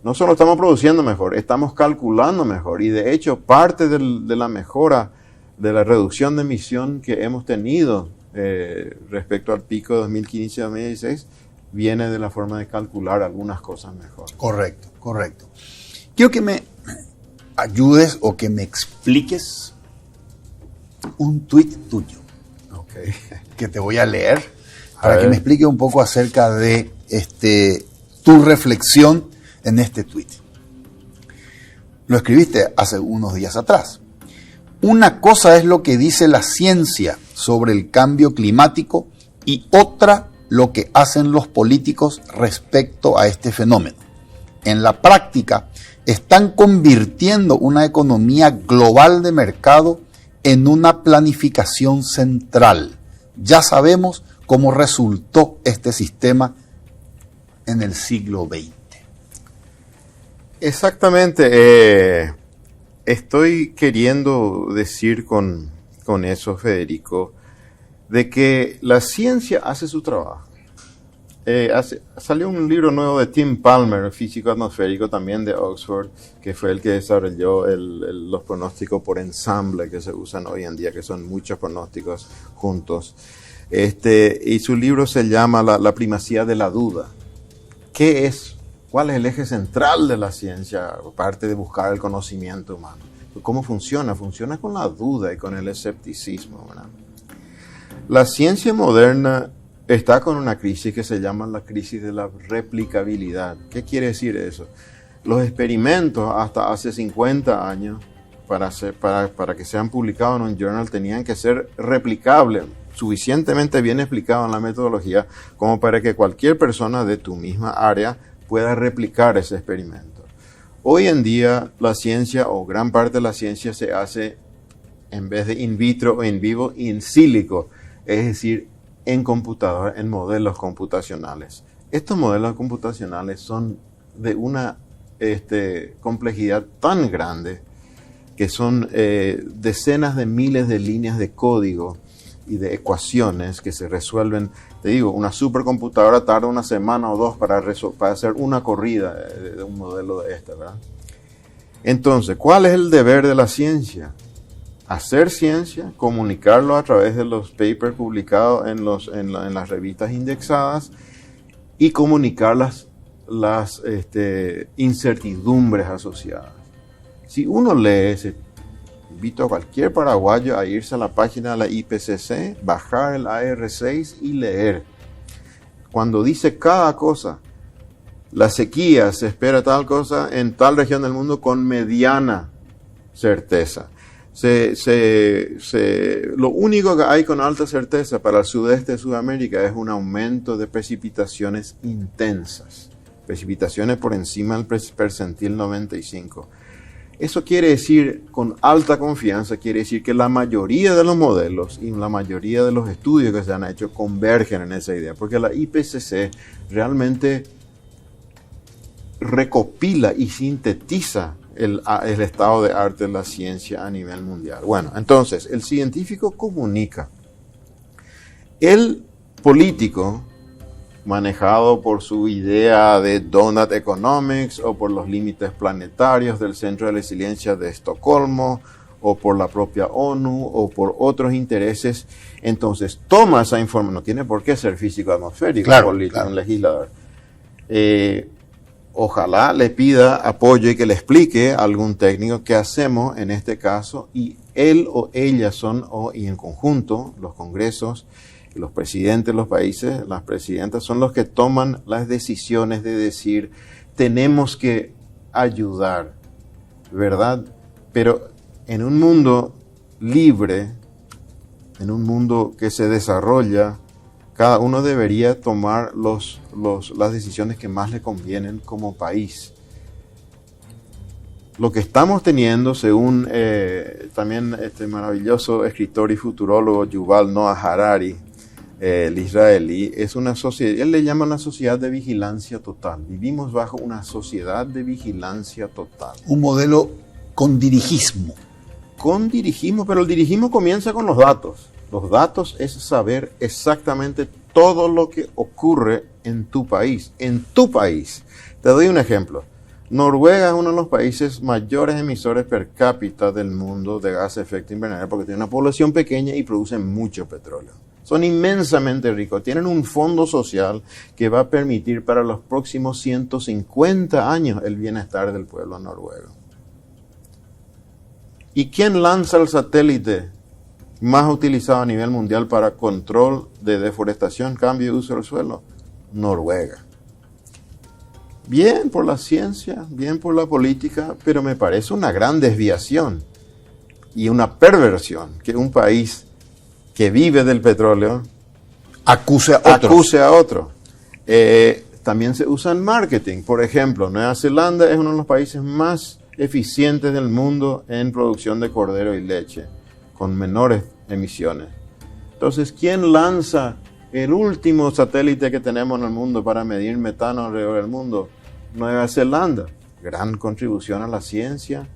Speaker 4: no solo estamos produciendo mejor, estamos calculando mejor, y de hecho parte de la mejora, de la reducción de emisión que hemos tenido respecto al pico de 2015-2016, viene de la forma de calcular algunas cosas mejor.
Speaker 1: Correcto. Quiero que me ayudes o que me expliques un tuit tuyo.
Speaker 4: Okay.
Speaker 1: Que te voy a leer para que me explique un poco acerca de tu reflexión en este tuit. Lo escribiste hace unos días atrás. Una cosa es lo que dice la ciencia sobre el cambio climático y otra lo que hacen los políticos respecto a este fenómeno. En la práctica, están convirtiendo una economía global de mercado en una planificación central. Ya sabemos cómo resultó este sistema en el siglo XX.
Speaker 4: Exactamente. Estoy queriendo decir con eso, Federico, de que la ciencia hace su trabajo. Salió un libro nuevo de Tim Palmer, físico atmosférico también de Oxford, que fue el que desarrolló los pronósticos por ensamble que se usan hoy en día, que son muchos pronósticos juntos. Y su libro se llama La primacía de la duda. ¿Cuál es el eje central de la ciencia, aparte de buscar el conocimiento humano? ¿Cómo funciona? Funciona con la duda y con el escepticismo, ¿verdad? La ciencia moderna está con una crisis que se llama la crisis de la replicabilidad. ¿Qué quiere decir eso? Los experimentos hasta hace 50 años, para que sean publicados en un journal, tenían que ser replicables, suficientemente bien explicados en la metodología, como para que cualquier persona de tu misma área pueda replicar ese experimento. Hoy en día la ciencia, o gran parte de la ciencia, se hace, en vez de in vitro o in vivo, in silico, es decir, en computadora, en modelos computacionales. Estos modelos computacionales son de una complejidad tan grande que son decenas de miles de líneas de código y de ecuaciones que se resuelven. Te digo, una supercomputadora tarda una semana o dos para hacer una corrida de un modelo de ¿verdad? Entonces, ¿cuál es el deber de la ciencia? Hacer ciencia, comunicarlo a través de los papers publicados en las revistas indexadas y comunicar las incertidumbres asociadas. Si uno lee, invito a cualquier paraguayo a irse a la página de la IPCC, bajar el AR6 y leer. Cuando dice cada cosa, la sequía, se espera tal cosa en tal región del mundo con mediana certeza. Lo único que hay con alta certeza para el sudeste de Sudamérica es un aumento de precipitaciones intensas, precipitaciones por encima del percentil 95. Eso quiere decir, con alta confianza, quiere decir que la mayoría de los modelos y la mayoría de los estudios que se han hecho convergen en esa idea, porque la IPCC realmente recopila y sintetiza el estado de arte de la ciencia a nivel mundial. Bueno, entonces, el científico comunica. El político, manejado por su idea de donut economics o por los límites planetarios del Centro de Resiliencia de Estocolmo o por la propia ONU o por otros intereses, entonces toma esa información. No tiene por qué ser físico atmosférico,
Speaker 1: claro,
Speaker 4: político, claro. Un legislador. ojalá le pida apoyo y que le explique a algún técnico qué hacemos en este caso, y él o ella y en conjunto, los congresos, los presidentes de los países, las presidentas, son los que toman las decisiones de decir, tenemos que ayudar, ¿verdad? Pero en un mundo libre, en un mundo que se desarrolla, cada uno debería tomar las decisiones que más le convienen como país. Lo que estamos teniendo, según también este maravilloso escritor y futurólogo Yuval Noah Harari, el israelí, es una sociedad, él le llama una sociedad de vigilancia total. Vivimos bajo una sociedad de vigilancia total.
Speaker 1: Un modelo con dirigismo.
Speaker 4: Con dirigismo, pero el dirigismo comienza con los datos. Los datos es saber exactamente todo lo que ocurre en tu país. En tu país. Te doy un ejemplo. Noruega es uno de los países mayores emisores per cápita del mundo de gas de efecto invernadero porque tiene una población pequeña y producen mucho petróleo. Son inmensamente ricos. Tienen un fondo social que va a permitir para los próximos 150 años el bienestar del pueblo noruego. ¿Y quién lanza el satélite más utilizado a nivel mundial para control de deforestación, cambio de uso del suelo? Noruega. Bien por la ciencia, bien por la política, pero me parece una gran desviación y una perversión que un país que vive del petróleo
Speaker 1: acuse a otro.
Speaker 4: También se usa en marketing. Por ejemplo, Nueva Zelanda es uno de los países más eficientes del mundo en producción de cordero y leche, con menores emisiones. Entonces, ¿quién lanza el último satélite que tenemos en el mundo para medir metano alrededor del mundo? Nueva Zelanda. Gran contribución a la ciencia,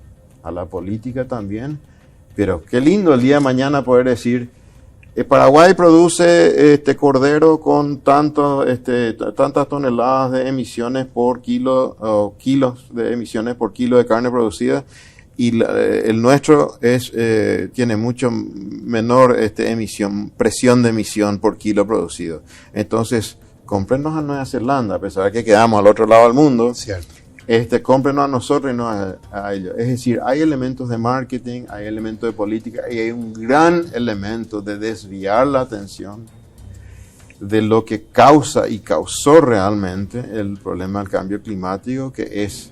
Speaker 4: a la política también. Pero qué lindo el día de mañana poder decir, Paraguay produce cordero con tantas toneladas de emisiones por kilo, o kilos de emisiones por kilo de carne producida, y el nuestro tiene mucho menor presión de emisión por kilo producido. Entonces, cómprenos a Nueva Zelanda, a pesar de que quedamos al otro lado del mundo.
Speaker 1: Cierto.
Speaker 4: Cómprenos a nosotros y no a ellos. Es decir, hay elementos de marketing, hay elementos de política y hay un gran elemento de desviar la atención de lo que causa y causó realmente el problema del cambio climático, que es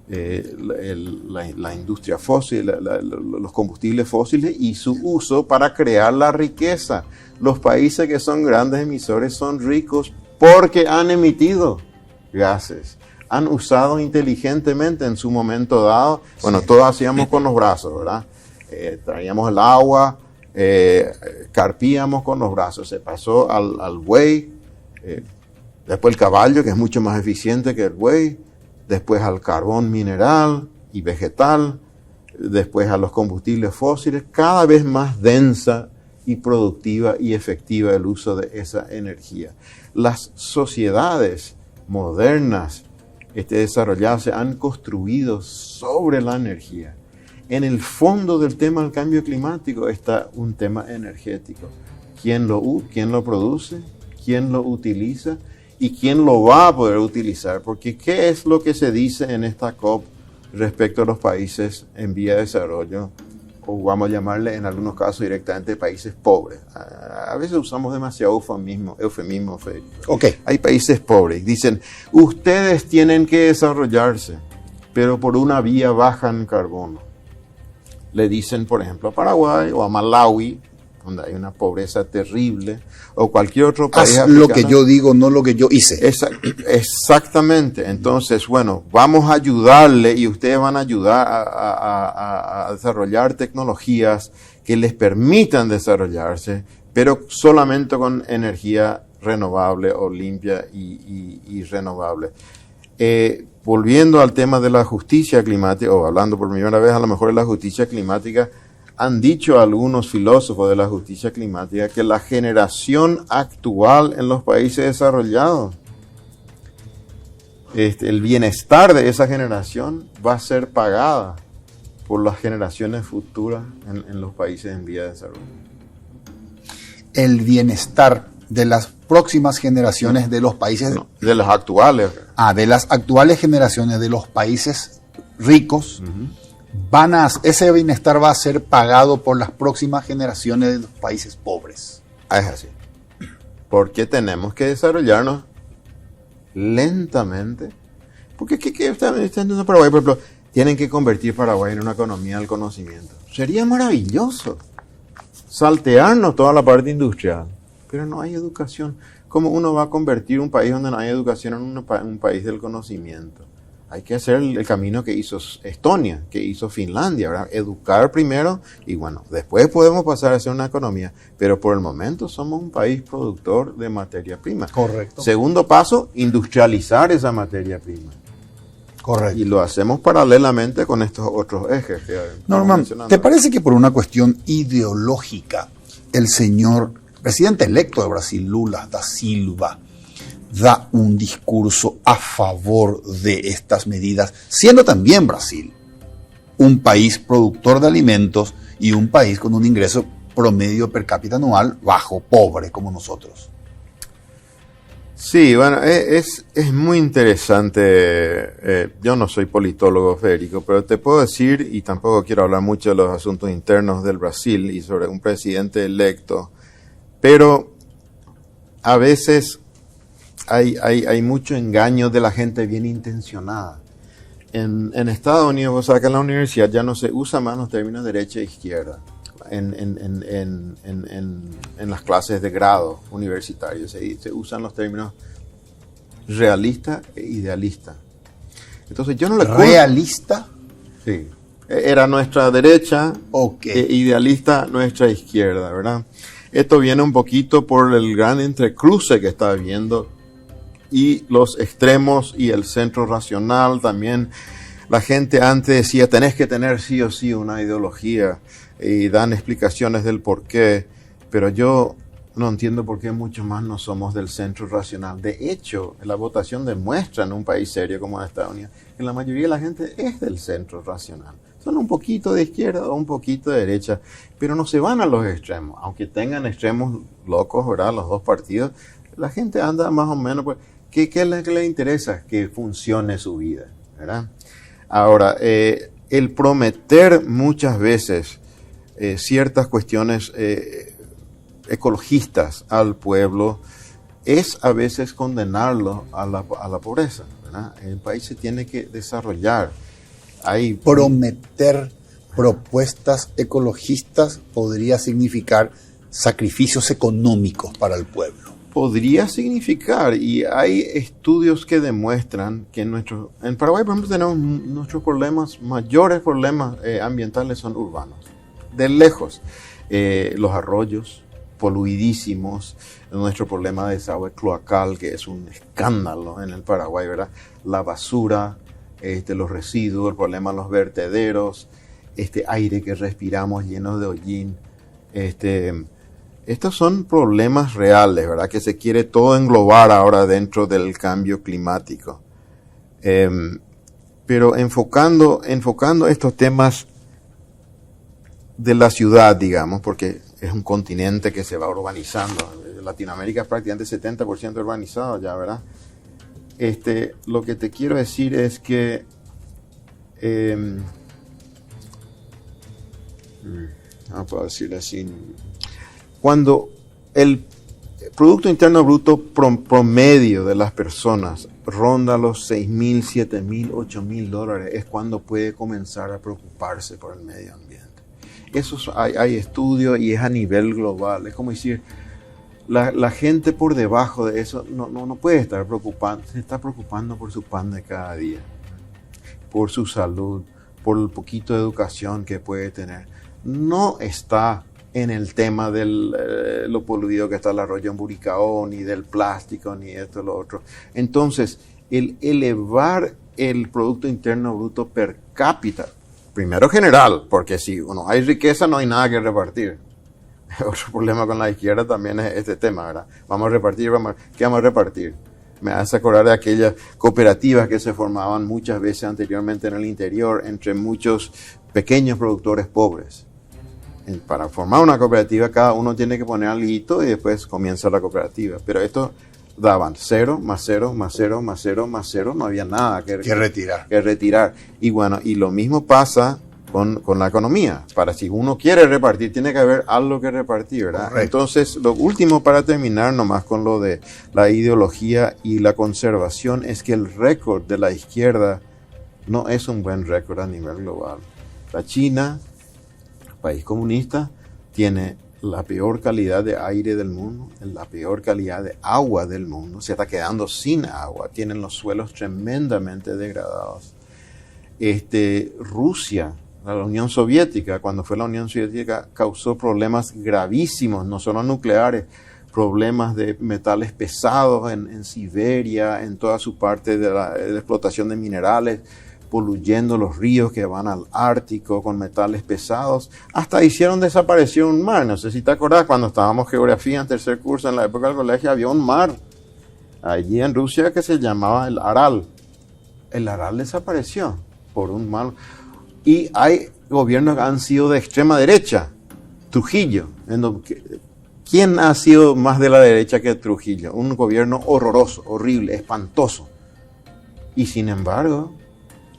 Speaker 4: la industria fósil, los combustibles fósiles y su uso para crear la riqueza. Los países que son grandes emisores son ricos porque han emitido gases. Han usado inteligentemente en su momento dado. Bueno, sí. Todos hacíamos con los brazos, ¿verdad? Traíamos el agua, carpíamos con los brazos. Se pasó al buey, después el caballo, que es mucho más eficiente que el buey, después al carbón mineral y vegetal, después a los combustibles fósiles, cada vez más densa y productiva y efectiva el uso de esa energía. Las sociedades modernas desarrolladas se han construido sobre la energía. En el fondo del tema del cambio climático está un tema energético. ¿Quién lo produce? ¿Quién lo utiliza? ¿Y quién lo va a poder utilizar? Porque ¿qué es lo que se dice en esta COP respecto a los países en vía de desarrollo? O vamos a llamarle en algunos casos directamente países pobres. A veces usamos demasiado eufemismo.
Speaker 1: Okay.
Speaker 4: Hay países pobres. Dicen, ustedes tienen que desarrollarse, pero por una vía baja en carbono. Le dicen, por ejemplo, a Paraguay o a Malawi, donde hay una pobreza terrible, o cualquier otro país
Speaker 1: africano. Lo que yo digo, no lo que yo hice.
Speaker 4: Exactamente. Entonces, bueno, vamos a ayudarle y ustedes van a ayudar a desarrollar tecnologías que les permitan desarrollarse, pero solamente con energía renovable o limpia y renovable. Volviendo al tema de la justicia climática, o hablando por primera vez a lo mejor de la justicia climática, han dicho algunos filósofos de la justicia climática que la generación actual en los países desarrollados, el bienestar de esa generación va a ser pagada por las generaciones futuras en los países en vía de desarrollo.
Speaker 1: El bienestar de las próximas generaciones de los países...
Speaker 4: No, de las actuales.
Speaker 1: De las actuales generaciones de los países ricos, ese bienestar va a ser pagado por las próximas generaciones de los países pobres.
Speaker 4: Es así. Porque tenemos que desarrollarnos lentamente. Porque ¿qué están haciendo Paraguay? Por ejemplo, tienen que convertir Paraguay en una economía del conocimiento. Sería maravilloso saltearnos toda la parte industrial, pero no hay educación. ¿Cómo uno va a convertir un país donde no hay educación en un país del conocimiento? Hay que hacer el camino que hizo Estonia, que hizo Finlandia, ¿verdad? Educar primero y bueno, después podemos pasar a ser una economía, pero por el momento somos un país productor de materia prima.
Speaker 1: Correcto.
Speaker 4: Segundo paso, industrializar esa materia prima.
Speaker 1: Correcto.
Speaker 4: Y lo hacemos paralelamente con estos otros ejes que
Speaker 1: Norman, ¿te parece que por una cuestión ideológica el señor presidente electo de Brasil, Lula da Silva, da un discurso a favor de estas medidas, siendo también Brasil un país productor de alimentos y un país con un ingreso promedio per cápita anual bajo, pobre como nosotros?
Speaker 4: Sí, bueno, es muy interesante. Yo no soy politólogo, Federico, pero te puedo decir, y tampoco quiero hablar mucho de los asuntos internos del Brasil y sobre un presidente electo, pero a veces hay mucho engaño de la gente bien intencionada. En Estados Unidos, vos sabés que en la universidad ya no se usa más los términos derecha e izquierda en las clases de grado universitario. Se usan los términos realista e idealista. Entonces yo no le
Speaker 1: ¿Realista?
Speaker 4: Sí. Era nuestra derecha,
Speaker 1: Okay.
Speaker 4: Idealista nuestra izquierda, ¿verdad? Esto viene un poquito por el gran entrecruce que está habiendo y los extremos y el centro racional también. La gente antes decía, tenés que tener sí o sí una ideología y dan explicaciones del por qué, pero yo no entiendo por qué muchos más no somos del centro racional. De hecho, la votación demuestra en un país serio como Estados Unidos que la mayoría de la gente es del centro racional. Son un poquito de izquierda o un poquito de derecha, pero no se van a los extremos. Aunque tengan extremos locos, ¿verdad? Los dos partidos, la gente anda más o menos... Pues, ¿qué es lo que le interesa? Que funcione su vida, ¿verdad? Ahora, el prometer muchas veces ciertas cuestiones ecologistas al pueblo es a veces condenarlo a la pobreza, ¿verdad? El país se tiene que desarrollar.
Speaker 1: Prometer propuestas ecologistas podría significar sacrificios económicos para el pueblo.
Speaker 4: Podría significar, y hay estudios que demuestran que en Paraguay, por ejemplo, tenemos nuestros mayores problemas ambientales son urbanos. De lejos, los arroyos poluidísimos, nuestro problema de desagüe cloacal, que es un escándalo en el Paraguay, ¿verdad? La basura, los residuos, el problema de los vertederos, aire que respiramos lleno de hollín, estos son problemas reales, ¿verdad? Que se quiere todo englobar ahora dentro del cambio climático. Pero enfocando estos temas de la ciudad, digamos, porque es un continente que se va urbanizando. Latinoamérica es prácticamente 70% urbanizado ya, ¿verdad? Lo que te quiero decir es que no puedo decirlo así. Cuando el Producto Interno Bruto promedio de las personas ronda los $6,000, $7,000, $8,000, es cuando puede comenzar a preocuparse por el medio ambiente. Eso hay estudios y es a nivel global. Es como decir, la gente por debajo de eso no puede estar preocupando, se está preocupando por su pan de cada día, por su salud, por el poquito de educación que puede tener. No está en el tema de lo poluido que está el arroyo en Buricao, ni del plástico, ni esto, lo otro. Entonces, el elevar el Producto Interno Bruto per cápita, primero general, porque si no hay riqueza no hay nada que repartir. Otro problema con la izquierda también es este tema, ¿verdad? Vamos a repartir, ¿qué vamos a repartir? Me hace acordar de aquellas cooperativas que se formaban muchas veces anteriormente en el interior entre muchos pequeños productores pobres. para formar una cooperativa cada uno tiene que poner alguito y después comienza la cooperativa. Pero esto daban 0, más 0, más 0, más 0, más 0, no había nada que retirar. Y bueno, y lo mismo pasa con la economía. Para si uno quiere repartir, tiene que haber algo que repartir, ¿verdad?
Speaker 1: Correcto.
Speaker 4: Entonces, lo último para terminar nomás con lo de la ideología y la conservación es que el récord de la izquierda no es un buen récord a nivel global. La China, país comunista, tiene la peor calidad de aire del mundo, la peor calidad de agua del mundo, se está quedando sin agua, tienen los suelos tremendamente degradados. Rusia, la Unión Soviética, cuando fue la Unión Soviética, causó problemas gravísimos, no solo nucleares, problemas de metales pesados en Siberia, en toda su parte de la explotación de minerales, poluyendo los ríos que van al Ártico con metales pesados. Hasta hicieron desaparecer un mar. No sé si te acordás, cuando estábamos geografía en tercer curso, en la época del colegio, había un mar allí en Rusia que se llamaba el Aral. El Aral desapareció por un mal. Y hay gobiernos que han sido de extrema derecha. Trujillo. ¿Quién ha sido más de la derecha que Trujillo? Un gobierno horroroso, horrible, espantoso. Y sin embargo,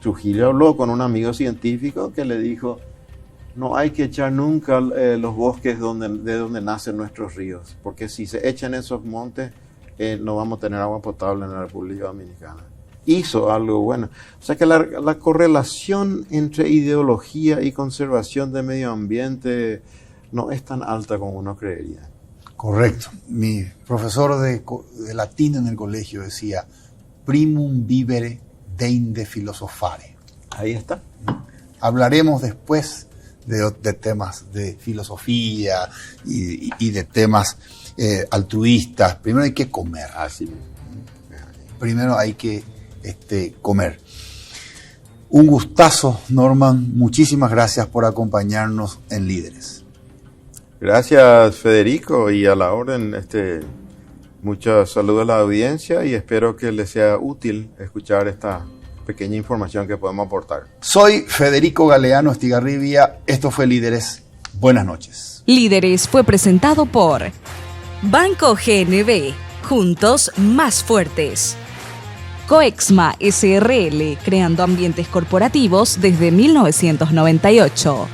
Speaker 4: Trujillo habló con un amigo científico que le dijo: no hay que echar nunca los bosques de donde nacen nuestros ríos, porque si se echan esos montes, no vamos a tener agua potable en la República Dominicana. Hizo algo bueno. O sea que la correlación entre ideología y conservación del medio ambiente no es tan alta como uno creería.
Speaker 1: Correcto. Mi profesor de latín en el colegio decía: primum vivere deinde filosofare.
Speaker 4: Ahí está.
Speaker 1: Hablaremos después de temas de filosofía y de temas altruistas. Primero hay que comer.
Speaker 4: Así mismo.
Speaker 1: Primero hay que comer. Un gustazo, Norman. Muchísimas gracias por acompañarnos en Líderes.
Speaker 4: Gracias, Federico, y a la orden. Muchos saludos a la audiencia y espero que les sea útil escuchar esta pequeña información que podemos aportar.
Speaker 1: Soy Federico Galeano Estigarribia. Esto fue Líderes. Buenas noches.
Speaker 2: Líderes fue presentado por Banco GNB. Juntos más fuertes. Coexma SRL, creando ambientes corporativos desde 1998.